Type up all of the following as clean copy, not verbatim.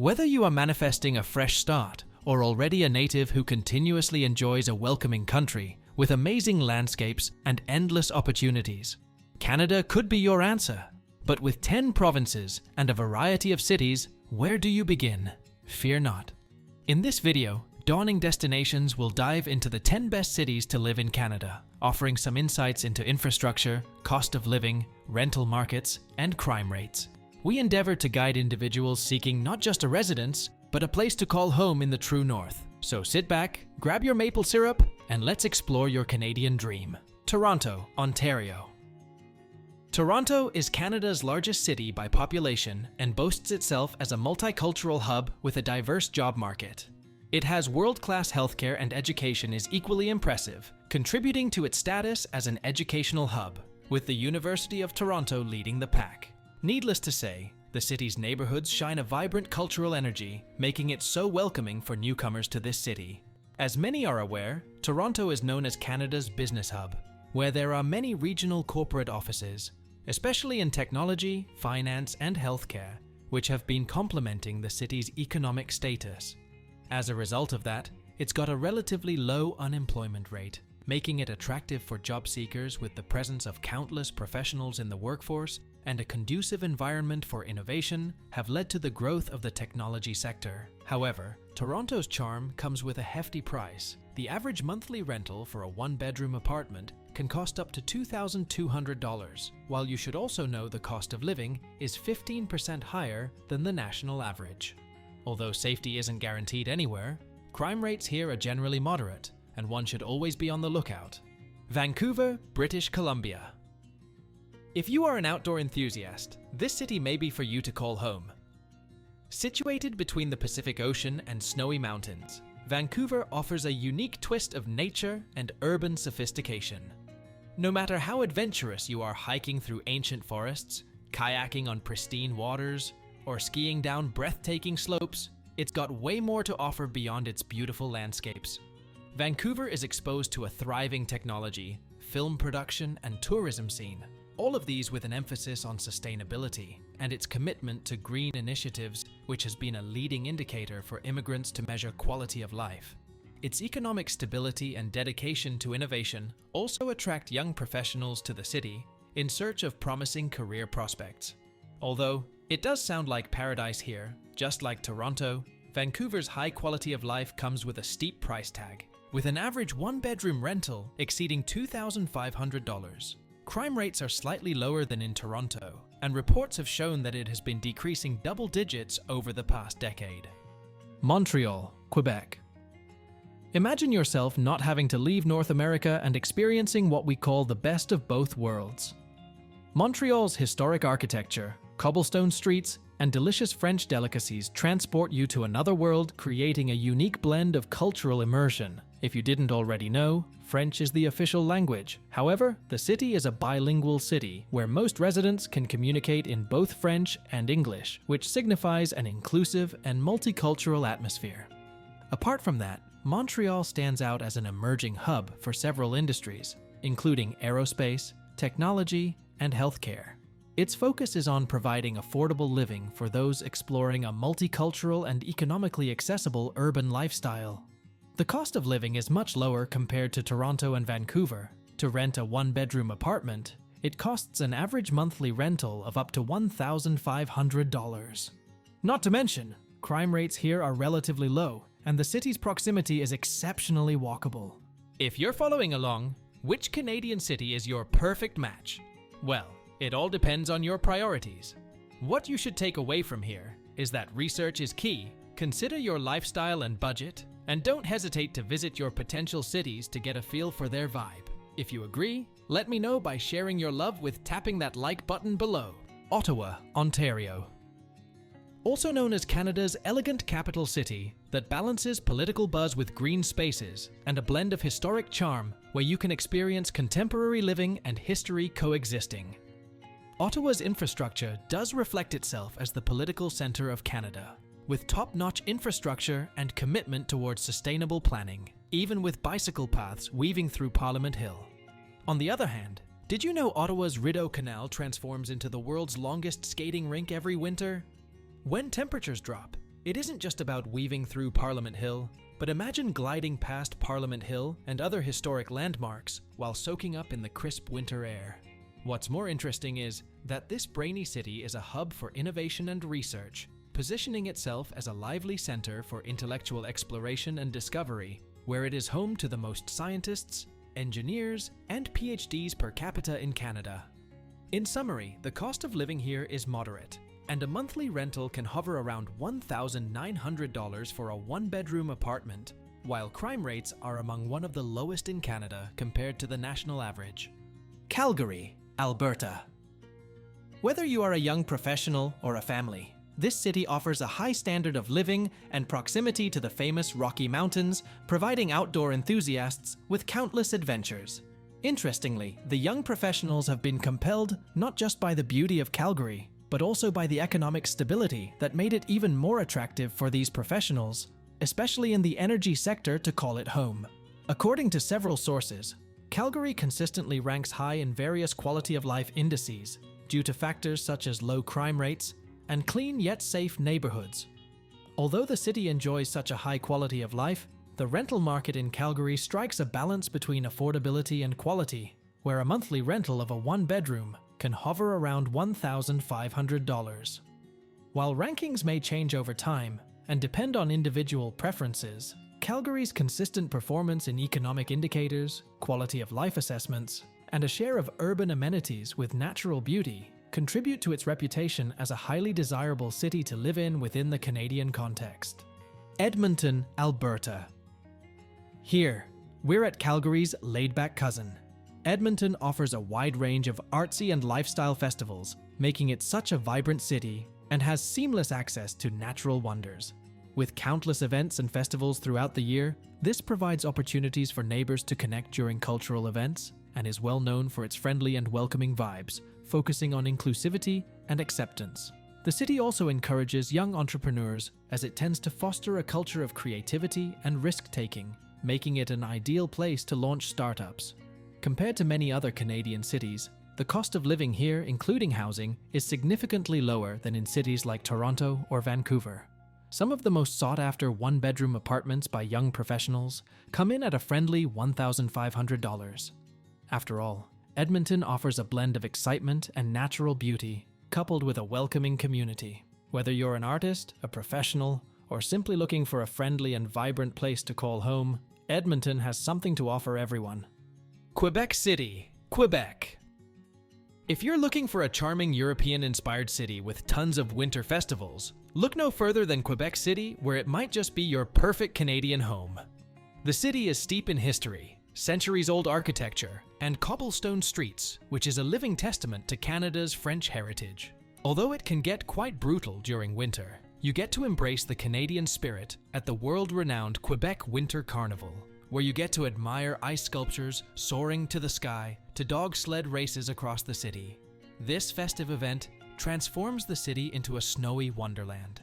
Whether you are manifesting a fresh start or already a native who continuously enjoys a welcoming country with amazing landscapes and endless opportunities, Canada could be your answer. But with 10 provinces and a variety of cities, where do you begin? Fear not. In this video, Dawning Destinations will dive into the 10 best cities to live in Canada, offering some insights into infrastructure, cost of living, rental markets, and crime rates. We endeavor to guide individuals seeking not just a residence, but a place to call home in the true north. So sit back, grab your maple syrup, and let's explore your Canadian dream. Toronto, Ontario. Toronto is Canada's largest city by population and boasts itself as a multicultural hub with a diverse job market. It has world-class healthcare and education is equally impressive, contributing to its status as an educational hub, with the University of Toronto leading the pack. Needless to say, the city's neighborhoods shine a vibrant cultural energy, making it so welcoming for newcomers to this city. As many are aware, Toronto is known as Canada's business hub, where there are many regional corporate offices, especially in technology, finance, and healthcare, which have been complementing the city's economic status. As a result of that, it's got a relatively low unemployment rate, making it attractive for job seekers with the presence of countless professionals in the workforce, and a conducive environment for innovation have led to the growth of the technology sector. However, Toronto's charm comes with a hefty price. The average monthly rental for a one-bedroom apartment can cost up to $2,200, while you should also know the cost of living is 15% higher than the national average. Although safety isn't guaranteed anywhere, crime rates here are generally moderate, and one should always be on the lookout. Vancouver, British Columbia. If you are an outdoor enthusiast, this city may be for you to call home. Situated between the Pacific Ocean and snowy mountains, Vancouver offers a unique twist of nature and urban sophistication. No matter how adventurous you are hiking through ancient forests, kayaking on pristine waters, or skiing down breathtaking slopes, it's got way more to offer beyond its beautiful landscapes. Vancouver is exposed to a thriving technology, film production, and tourism scene. All of these with an emphasis on sustainability and its commitment to green initiatives, which has been a leading indicator for immigrants to measure quality of life. Its economic stability and dedication to innovation also attract young professionals to the city in search of promising career prospects. Although it does sound like paradise here, just like Toronto, Vancouver's high quality of life comes with a steep price tag, with an average one-bedroom rental exceeding $2,500. Crime rates are slightly lower than in Toronto, and reports have shown that it has been decreasing double digits over the past decade. Montreal, Quebec. Imagine yourself not having to leave North America and experiencing what we call the best of both worlds. Montreal's historic architecture, cobblestone streets, and delicious French delicacies transport you to another world, creating a unique blend of cultural immersion. If you didn't already know, French is the official language. However, the city is a bilingual city where most residents can communicate in both French and English, which signifies an inclusive and multicultural atmosphere. Apart from that, Montreal stands out as an emerging hub for several industries, including aerospace, technology, and healthcare. Its focus is on providing affordable living for those exploring a multicultural and economically accessible urban lifestyle. The cost of living is much lower compared to Toronto and Vancouver. To rent a one-bedroom apartment, it costs an average monthly rental of up to $1,500. Not to mention, crime rates here are relatively low, and the city's proximity is exceptionally walkable. If you're following along, which Canadian city is your perfect match? Well, it all depends on your priorities. What you should take away from here is that research is key, consider your lifestyle and budget, and don't hesitate to visit your potential cities to get a feel for their vibe. If you agree, let me know by sharing your love with tapping that like button below. Ottawa, Ontario. Also known as Canada's elegant capital city that balances political buzz with green spaces and a blend of historic charm where you can experience contemporary living and history coexisting. Ottawa's infrastructure does reflect itself as the political center of Canada, with top-notch infrastructure and commitment towards sustainable planning, even with bicycle paths weaving through Parliament Hill. On the other hand, did you know Ottawa's Rideau Canal transforms into the world's longest skating rink every winter? When temperatures drop, It isn't just about weaving through Parliament Hill, but imagine gliding past Parliament Hill and other historic landmarks while soaking up in the crisp winter air. What's more interesting is that this brainy city is a hub for innovation and research, positioning itself as a lively center for intellectual exploration and discovery, where it is home to the most scientists, engineers, and PhDs per capita in Canada. In summary, the cost of living here is moderate, and a monthly rental can hover around $1,900 for a one-bedroom apartment, while crime rates are among one of the lowest in Canada compared to the national average. Calgary, Alberta. Whether you are a young professional or a family, this city offers a high standard of living and proximity to the famous Rocky Mountains, providing outdoor enthusiasts with countless adventures. Interestingly, the young professionals have been compelled not just by the beauty of Calgary, but also by the economic stability that made it even more attractive for these professionals, especially in the energy sector, to call it home. According to several sources, Calgary consistently ranks high in various quality of life indices due to factors such as low crime rates and clean yet safe neighborhoods. Although the city enjoys such a high quality of life, the rental market in Calgary strikes a balance between affordability and quality, where a monthly rental of a one-bedroom can hover around $1,500. While rankings may change over time and depend on individual preferences, Calgary's consistent performance in economic indicators, quality of life assessments, and a share of urban amenities with natural beauty contribute to its reputation as a highly desirable city to live in within the Canadian context. Edmonton, Alberta. Here, we're at Calgary's laid-back cousin. Edmonton offers a wide range of artsy and lifestyle festivals, making it such a vibrant city, and has seamless access to natural wonders. With countless events and festivals throughout the year, this provides opportunities for neighbors to connect during cultural events, and is well known for its friendly and welcoming vibes, focusing on inclusivity and acceptance. The city also encourages young entrepreneurs, as it tends to foster a culture of creativity and risk-taking, making it an ideal place to launch startups. Compared to many other Canadian cities, the cost of living here, including housing, is significantly lower than in cities like Toronto or Vancouver. Some of the most sought-after one-bedroom apartments by young professionals come in at a friendly $1,500. After all, Edmonton offers a blend of excitement and natural beauty, coupled with a welcoming community. Whether you're an artist, a professional, or simply looking for a friendly and vibrant place to call home, Edmonton has something to offer everyone. Quebec City, Quebec. If you're looking for a charming European-inspired city with tons of winter festivals, look no further than Quebec City, where it might just be your perfect Canadian home. The city is steep in history, centuries-old architecture, and cobblestone streets, which is a living testament to Canada's French heritage. Although it can get quite brutal during winter, you get to embrace the Canadian spirit at the world-renowned Quebec Winter Carnival, where you get to admire ice sculptures soaring to the sky to dog sled races across the city. This festive event transforms the city into a snowy wonderland.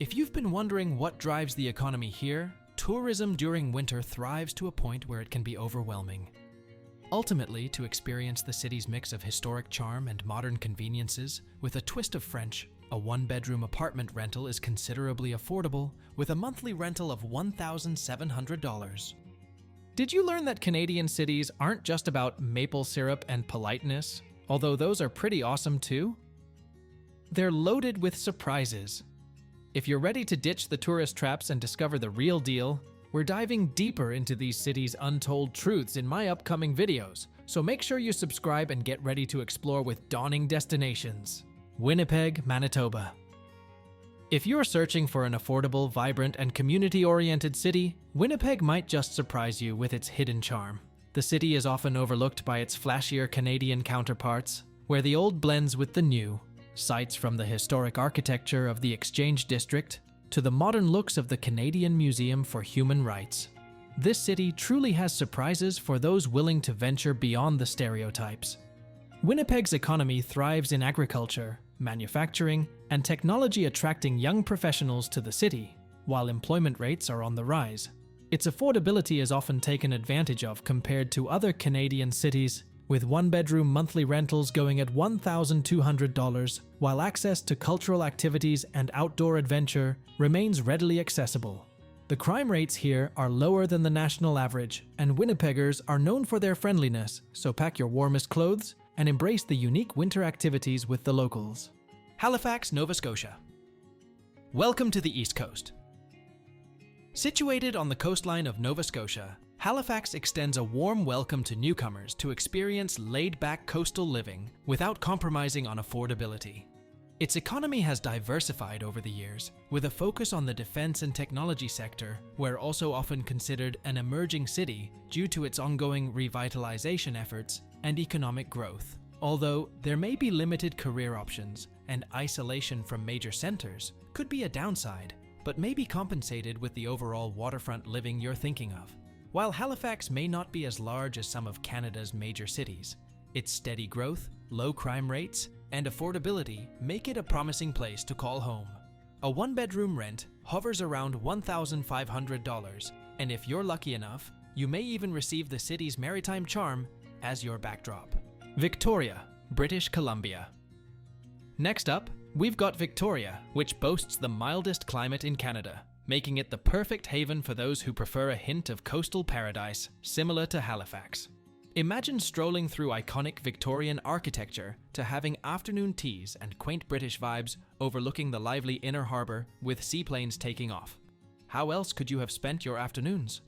If you've been wondering what drives the economy here, tourism during winter thrives to a point where it can be overwhelming. Ultimately, to experience the city's mix of historic charm and modern conveniences with a twist of French, a one-bedroom apartment rental is considerably affordable, with a monthly rental of $1,700. Did you learn that Canadian cities aren't just about maple syrup and politeness, although those are pretty awesome too? They're loaded with surprises. If you're ready to ditch the tourist traps and discover the real deal, we're diving deeper into these cities' untold truths in my upcoming videos, so make sure you subscribe and get ready to explore with dawning destinations. Winnipeg, Manitoba. If you're searching for an affordable, vibrant, and community-oriented city, Winnipeg might just surprise you with its hidden charm. The city is often overlooked by its flashier Canadian counterparts, where the old blends with the new. Sites from the historic architecture of the Exchange District to the modern looks of the Canadian Museum for Human Rights. This city truly has surprises for those willing to venture beyond the stereotypes. Winnipeg's economy thrives in agriculture, manufacturing, and technology, attracting young professionals to the city, while employment rates are on the rise. Its affordability is often taken advantage of compared to other Canadian cities with one-bedroom monthly rentals going at $1,200, while access to cultural activities and outdoor adventure remains readily accessible. The crime rates here are lower than the national average, and Winnipeggers are known for their friendliness, so pack your warmest clothes and embrace the unique winter activities with the locals. Halifax, Nova Scotia. Welcome to the East Coast. Situated on the coastline of Nova Scotia, Halifax extends a warm welcome to newcomers to experience laid-back coastal living without compromising on affordability. Its economy has diversified over the years, with a focus on the defense and technology sector, where also often considered an emerging city due to its ongoing revitalization efforts and economic growth. Although there may be limited career options and isolation from major centers could be a downside, but may be compensated with the overall waterfront living you're thinking of. While Halifax may not be as large as some of Canada's major cities, its steady growth, low crime rates, and affordability make it a promising place to call home. A one-bedroom rent hovers around $1,500, and if you're lucky enough, you may even receive the city's maritime charm as your backdrop. Victoria, British Columbia. Next up, we've got Victoria, which boasts the mildest climate in Canada, making it the perfect haven for those who prefer a hint of coastal paradise, similar to Halifax. Imagine strolling through iconic Victorian architecture to having afternoon teas and quaint British vibes overlooking the lively inner harbour with seaplanes taking off. How else could you have spent your afternoons?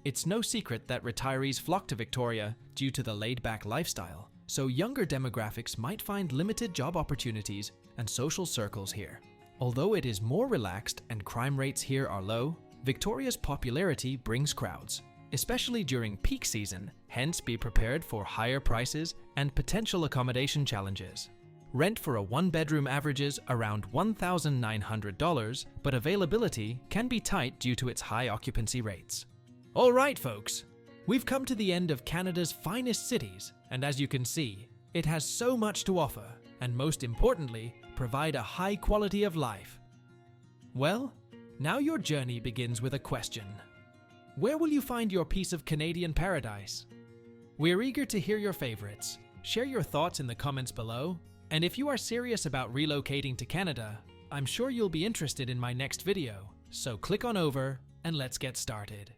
It's no secret that retirees flock to Victoria due to the laid-back lifestyle, so younger demographics might find limited job opportunities and social circles here. Although it is more relaxed and crime rates here are low, Victoria's popularity brings crowds, especially during peak season, hence be prepared for higher prices and potential accommodation challenges. Rent for a one-bedroom averages around $1,900, but availability can be tight due to its high occupancy rates. All right, folks, we've come to the end of Canada's finest cities, and as you can see, it has so much to offer, and most importantly, provide a high quality of life. Well, now your journey begins with a question. Where will you find your piece of Canadian paradise? We're eager to hear your favorites. Share your thoughts in the comments below, and if you are serious about relocating to Canada, I'm sure you'll be interested in my next video, so click on over and let's get started.